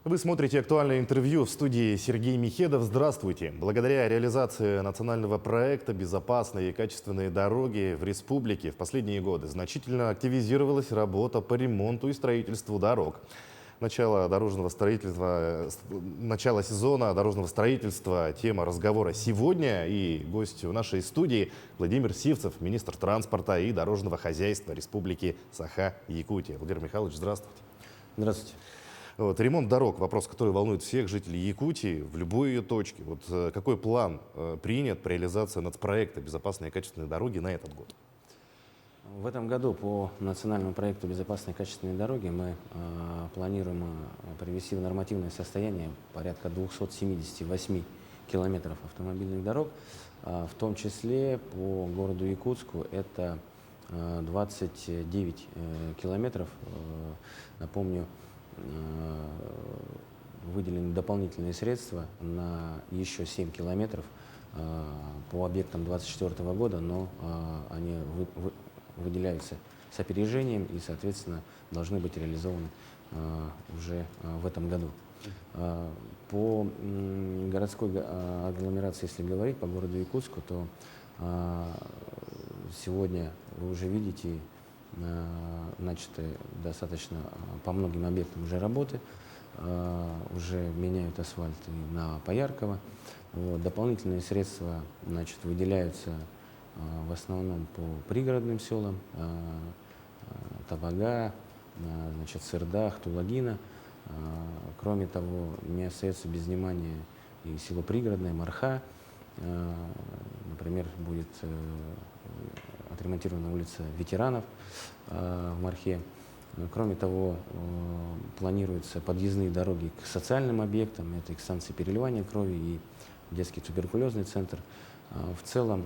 Вы смотрите «Актуальное интервью», в студии Сергей Михедов. Здравствуйте. Благодаря реализации национального проекта «Безопасные и качественные дороги» в республике в последние годы значительно активизировалась работа по ремонту и строительству дорог. Начало сезона дорожного строительства – тема разговора сегодня. И гость в нашей студии Владимир Сивцев, министр транспорта и дорожного хозяйства Республики Саха-Якутия. Владимир Михайлович, здравствуйте. Здравствуйте. Ремонт дорог – вопрос, который волнует всех жителей Якутии в любой ее точке. Какой план принят по реализации нацпроекта «Безопасные и качественные дороги» на этот год? В этом году по национальному проекту «Безопасные и качественные дороги» мы планируем привести в нормативное состояние порядка 278 километров автомобильных дорог, в том числе по городу Якутску это 29 километров. Напомню, выделены дополнительные средства на еще 7 километров по объектам 2024 года, но они выделяются с опережением и, соответственно, должны быть реализованы уже в этом году. По городской агломерации, если говорить, по городу Якутску, то сегодня вы уже видите начаты достаточно по многим объектам уже работы, уже меняют асфальт и на Поярково. Дополнительные средства выделяются в основном по пригородным селам, Табага, Сырдах, Тулагина. Кроме того, не остается без внимания и село пригородное Марха. Например, будет отремонтирована улица ветеранов в Мархе. Кроме того, планируются подъездные дороги к социальным объектам, это и к станции переливания крови, и детский туберкулезный центр. В целом,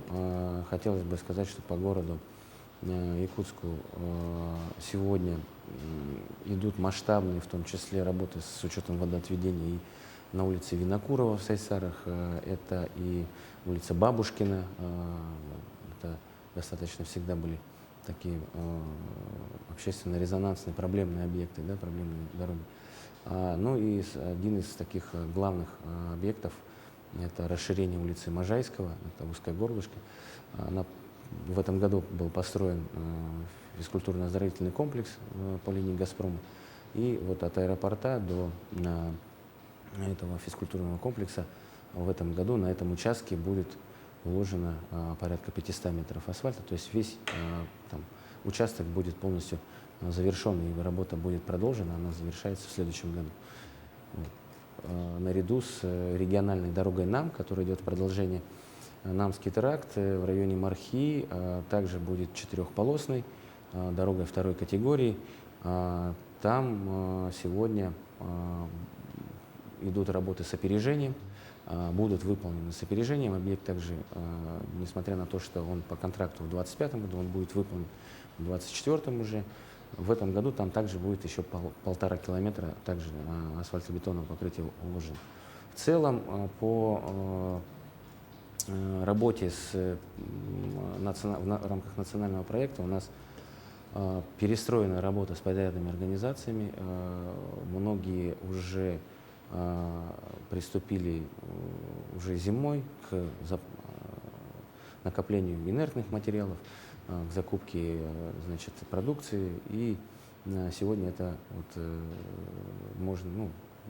хотелось бы сказать, что по городу Якутску сегодня идут масштабные, в том числе, работы с учетом водоотведения и на улице Винокурова в Сайсарах, это и улица Бабушкина, это достаточно всегда были такие общественно-резонансные проблемные объекты, да, проблемные дороги. Ну и один из таких главных объектов — это расширение улицы Можайского, это узкое горлышко. В этом году был построен физкультурно-оздоровительный комплекс по линии «Газпрома». И вот от аэропорта до этого физкультурного комплекса в этом году на этом участке будет уложено порядка 500 метров асфальта, то есть весь участок будет полностью завершен, и работа будет продолжена, она завершается в следующем году. Наряду с региональной дорогой НАМ, которая идет в продолжение, Намский тракт в районе Мархи также будет четырехполосной дорогой второй категории. Там сегодня идут работы с опережением, будут выполнены с опережением. Объект также, несмотря на то, что он по контракту в 2025 году, он будет выполнен в 2024 уже. В этом году там также будет еще 1,5 километра также асфальтобетонного покрытия уложено. В целом по работе в рамках национального проекта у нас перестроена работа с подрядными организациями. Многие уже приступили уже зимой к накоплению инертных материалов, к закупке продукции. И сегодня это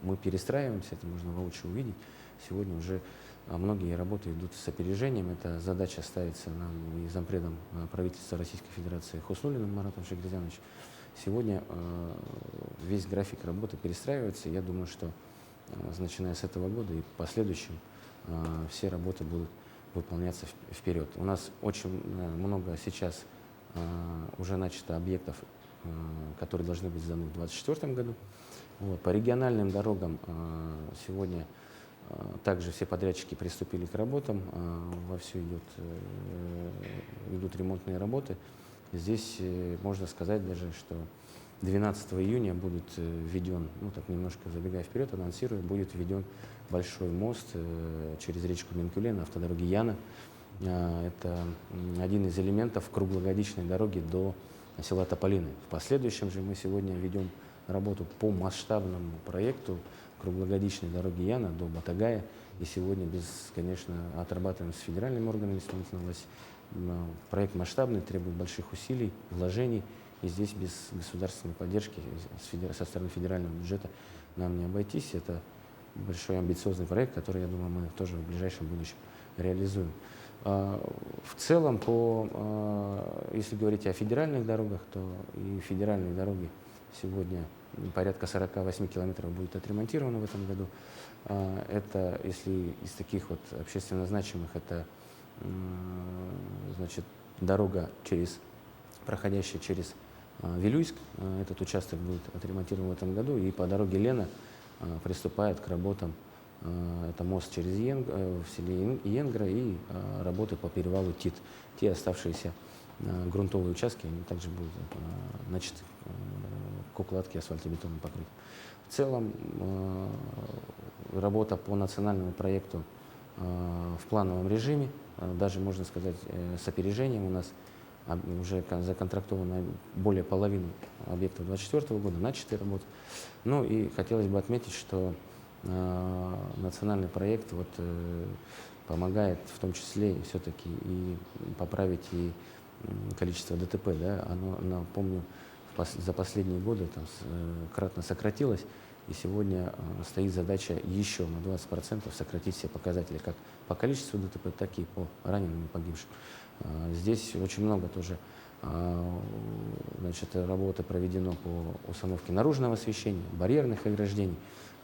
мы перестраиваемся, это можно воочию увидеть. Сегодня уже многие работы идут с опережением. Эта задача ставится нам и зампредом правительства Российской Федерации Хуснуллиным Маратом Шагирзяновичем. Сегодня весь график работы перестраивается. Я думаю, что начиная с этого года и в последующем все работы будут выполняться вперед. У нас очень много сейчас уже начато объектов, которые должны быть сданы в 2024 году. По региональным дорогам сегодня также все подрядчики приступили к работам, вовсю идут ремонтные работы. Здесь можно сказать даже, что 12 июня будет введен, немножко забегая вперед, анонсирую, будет введен большой мост через речку Минкуле на автодороге Яна. Это один из элементов круглогодичной дороги до села Тополины. В последующем же мы сегодня ведем работу по масштабному проекту круглогодичной дороги Яна до Батагая. И сегодня, конечно, отрабатываем с федеральными органами исполнительной власти. Проект масштабный, требует больших усилий, вложений. И здесь без государственной поддержки со стороны федерального бюджета нам не обойтись. Это большой амбициозный проект, который, я думаю, мы тоже в ближайшем будущем реализуем. В целом, если говорить о федеральных дорогах, то и федеральные дороги сегодня порядка 48 километров будет отремонтировано в этом году. Это, если из таких вот общественно значимых, это значит, дорога, проходящая через Вилюйск. Этот участок будет отремонтирован в этом году. И по дороге Лена приступает к работам. Это мост через в селе Иенгра и работы по перевалу Тит. Те оставшиеся грунтовые участки, они также будут начаты к укладке асфальтобетонного покрытия. В целом, работа по национальному проекту в плановом режиме, даже, можно сказать, с опережением. У нас уже законтрактовано более половины объектов 2024 года, начаты работы. Ну и хотелось бы отметить, что национальный проект помогает в том числе все-таки и поправить и количество ДТП. Да? Оно, напомню, за последние годы кратно сократилось, и сегодня стоит задача еще на 20% сократить все показатели, как по количеству ДТП, так и по раненым и погибшим. Здесь очень много тоже работы проведено по установке наружного освещения, барьерных ограждений,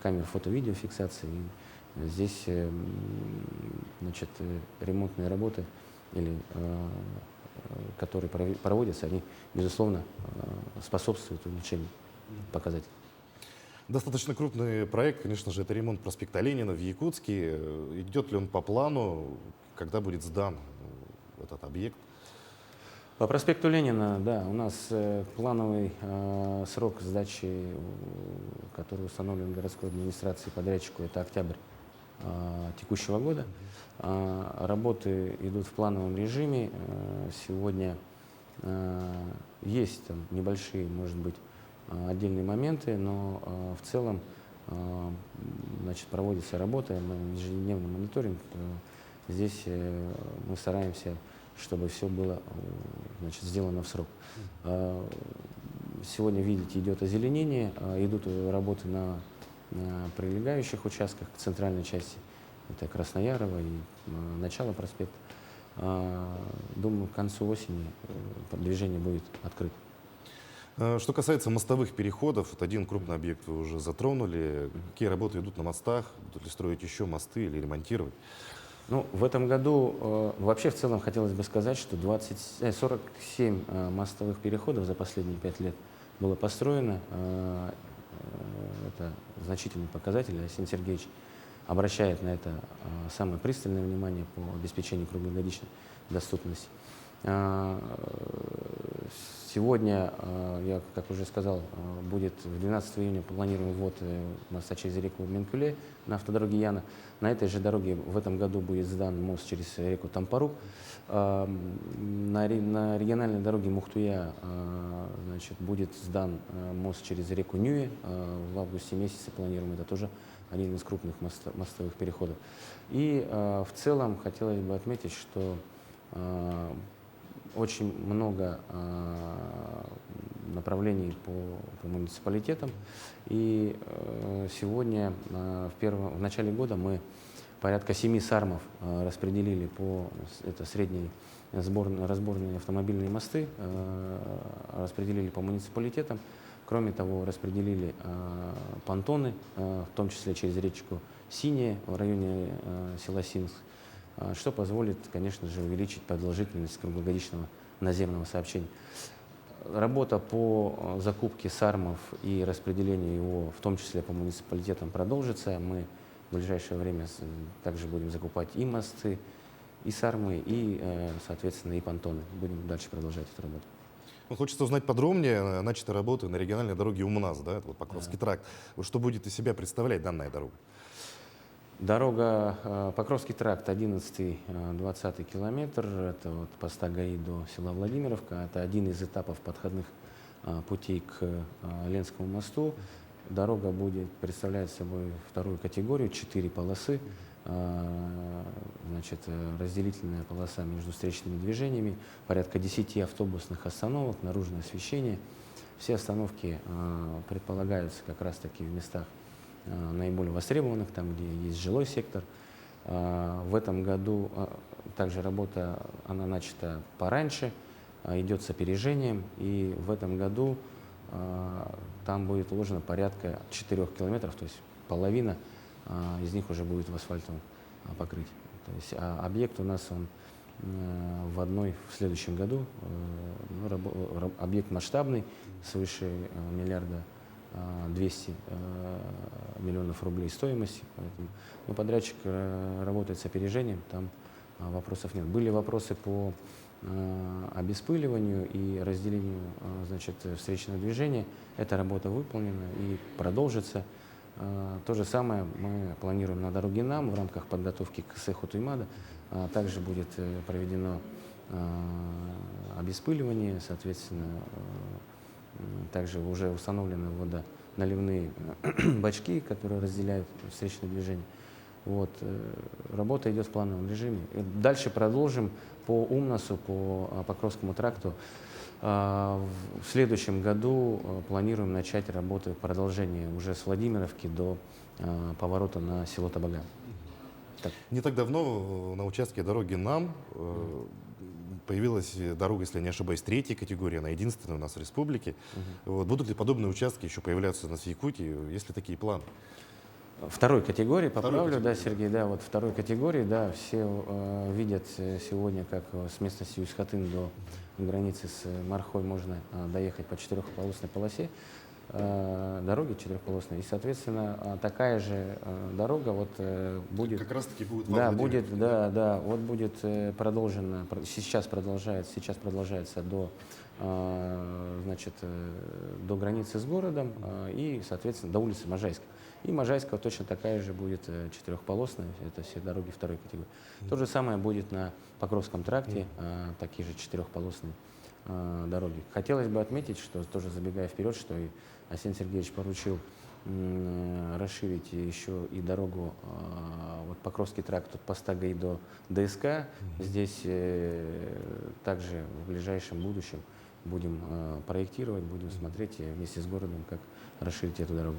камер фото-видеофиксации. И здесь ремонтные работы, которые проводятся, они, безусловно, способствуют увеличению показателей. Достаточно крупный проект, конечно же, это ремонт проспекта Ленина в Якутске. Идет ли он по плану, когда будет сдан этот объект? По проспекту Ленина, да, у нас плановый срок сдачи, который установлен городской администрацией подрядчику, это октябрь текущего года. Работы идут в плановом режиме. Сегодня есть там небольшие, может быть, отдельные моменты, но в целом проводится работа, ежедневный мониторинг. Здесь мы стараемся, чтобы все было сделано в срок. Сегодня, видите, идет озеленение, идут работы на прилегающих участках к центральной части. Это Красноярова и начало проспекта. Думаю, к концу осени движение будет открыто. Что касается мостовых переходов, вот один крупный объект вы уже затронули. Какие работы идут на мостах? Будут ли строить еще мосты или ремонтировать? Ну, в этом году вообще в целом хотелось бы сказать, что 47 мостовых переходов за последние 5 лет было построено. Это значительный показатель. Арсений Сергеевич обращает на это самое пристальное внимание по обеспечению круглогодичной доступности. Сегодня, я, как уже сказал, будет в 12 июня планируем ввод моста через реку Менкуле на автодороге Яна. На этой же дороге в этом году будет сдан мост через реку Тампарук. На региональной дороге Мухтуя будет сдан мост через реку Нюе. В августе месяце планируем, это тоже один из крупных мостовых переходов. И в целом хотелось бы отметить, что очень много направлений по муниципалитетам. И сегодня, в начале года, мы порядка 7 САРМов распределили это средние разборные автомобильные мосты, распределили по муниципалитетам. Кроме того, распределили понтоны, в том числе через речку Синяя в районе села Синск, что позволит, конечно же, увеличить продолжительность круглогодичного наземного сообщения. Работа по закупке САРМов и распределению его, в том числе по муниципалитетам, продолжится. Мы в ближайшее время также будем закупать и мосты, и САРМы, и, соответственно, и понтоны. Будем дальше продолжать эту работу. Ну, хочется узнать подробнее. Начаты работы на региональной дороге УМНАС, да, это Покровский тракт. Что будет из себя представлять данная дорога? Дорога Покровский тракт, 11-20 километр, это от поста ГАИ до села Владимировка. Это один из этапов подходных путей к Ленскому мосту. Дорога будет представлять собой вторую категорию, 4 полосы. Значит, разделительная полоса между встречными движениями, порядка 10 автобусных остановок, наружное освещение. Все остановки предполагаются как раз-таки в местах наиболее востребованных, там, где есть жилой сектор. В этом году также работа, она начата пораньше, идет с опережением, и в этом году там будет уложено порядка 4 километров, то есть половина из них уже будет в асфальтовом покрытии. То есть объект у нас он в следующем году, объект масштабный, свыше миллиарда 200 миллионов рублей стоимости. Но подрядчик работает с опережением, там вопросов нет. Были вопросы по обеспыливанию и разделению, значит, встречного движения. Эта работа выполнена и продолжится. То же самое мы планируем на дороге НАМ в рамках подготовки к СЭХу Туймада. Также будет проведено обеспыливание, соответственно, также уже установлены водоналивные бачки, которые разделяют встречное движение. Вот. Работа идет в плановом режиме. Дальше продолжим по Умнасу, по Покровскому тракту. В следующем году планируем начать работы, продолжение уже с Владимировки до поворота на село Табага. Не так давно на участке дороги НАМ появилась дорога, если я не ошибаюсь, третьей категории, она единственная у нас в республике. Вот. Будут ли подобные участки еще появляться у нас в Якутии, есть ли такие планы? Второй категории, поправлю, да, Сергей, да, вот второй категории, да, все видят сегодня, как с местности Усть-Хатын до границы с Мархой можно доехать по четырехполосной полосе, дороги четырехполосной, и, соответственно, такая же дорога вот будет... Как раз-таки будет Да, будет, да, вот будет продолжена, сейчас продолжается до, значит, до границы с городом и, соответственно, до улицы Можайска. И Можайского точно такая же будет четырехполосная, это все дороги второй категории. То же самое будет на Покровском тракте, такие же четырехполосные дороги. Хотелось бы отметить, что тоже забегая вперед, что и Арсений Сергеевич поручил расширить еще и дорогу, вот Покровский тракт от поста ГАИ до ДСК. Здесь также в ближайшем будущем будем проектировать, будем смотреть вместе с городом, как расширить эту дорогу.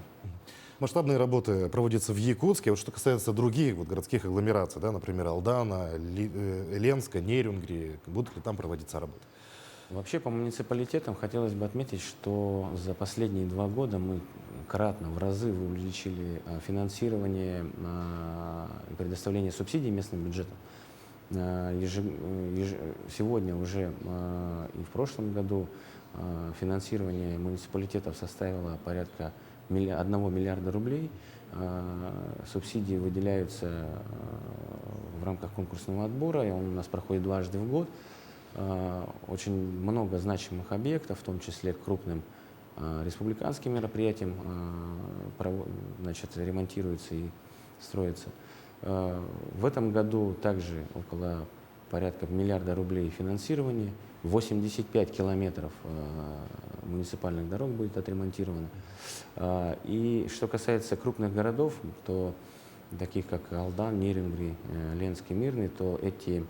Масштабные работы проводятся в Якутске. Вот что касается других вот городских агломераций, да, например, Алдана, Ленска, Нерюнгри, будут ли там проводиться работы? Вообще по муниципалитетам хотелось бы отметить, что за последние 2 года мы кратно, в разы увеличили финансирование и предоставление субсидий местным бюджетам. Сегодня уже и в прошлом году финансирование муниципалитетов составило порядка 1 миллиарда рублей. Субсидии выделяются в рамках конкурсного отбора, и он у нас проходит дважды в год. Очень много значимых объектов, в том числе к крупным республиканским мероприятиям, значит, ремонтируется и строится. В этом году также около порядка 1 миллиарда рублей финансирования, 85 километров муниципальных дорог будет отремонтировано. И что касается крупных городов, то таких как Алдан, Нерюнгри, Ленск и Мирный, то эти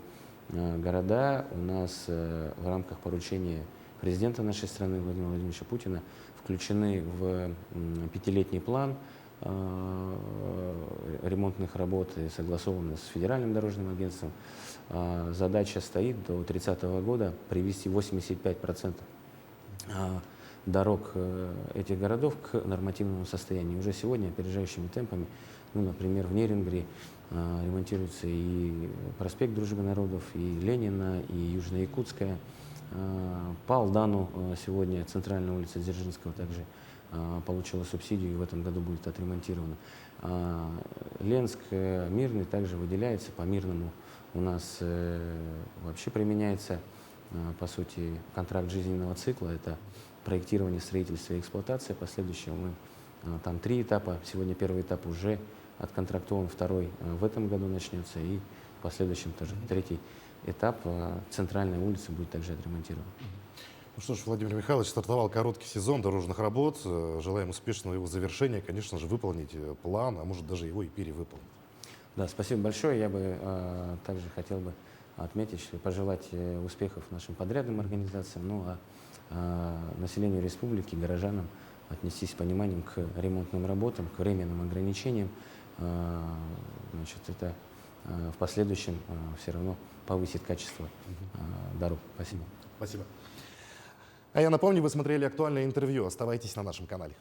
города у нас в рамках поручения президента нашей страны Владимира Владимировича Путина включены в 5-летний план ремонтных работ и согласованы с Федеральным дорожным агентством. Задача стоит до 30 года привести 85% дорог этих городов к нормативному состоянию. Уже сегодня опережающими темпами, ну, например, в Нерюнгри ремонтируется и проспект Дружбы народов, и Ленина, и Южно-Якутская. По Алдану сегодня центральная улица Дзержинского также получила субсидию и в этом году будет отремонтирована. Ленск, Мирный также выделяется. По Мирному у нас вообще применяется, по сути, контракт жизненного цикла. Это проектирование, строительство и эксплуатация. Последующее там 3 этапа. Сегодня первый этап уже отконтрактован, второй в этом году начнется, и в последующем тоже 3-й этап центральной улицы будет также отремонтирован. Ну что ж, Владимир Михайлович, стартовал короткий сезон дорожных работ. Желаем успешного его завершения, конечно же, выполнить план, а может даже его и перевыполнить. Да, спасибо большое. Я бы также хотел бы отметить, что пожелать успехов нашим подрядным организациям, ну а населению республики, горожанам отнестись с пониманием к ремонтным работам, к временным ограничениям. Значит, это в последующем все равно повысит качество дорог. Спасибо. Спасибо. А я напомню, вы смотрели актуальное интервью. Оставайтесь на нашем канале.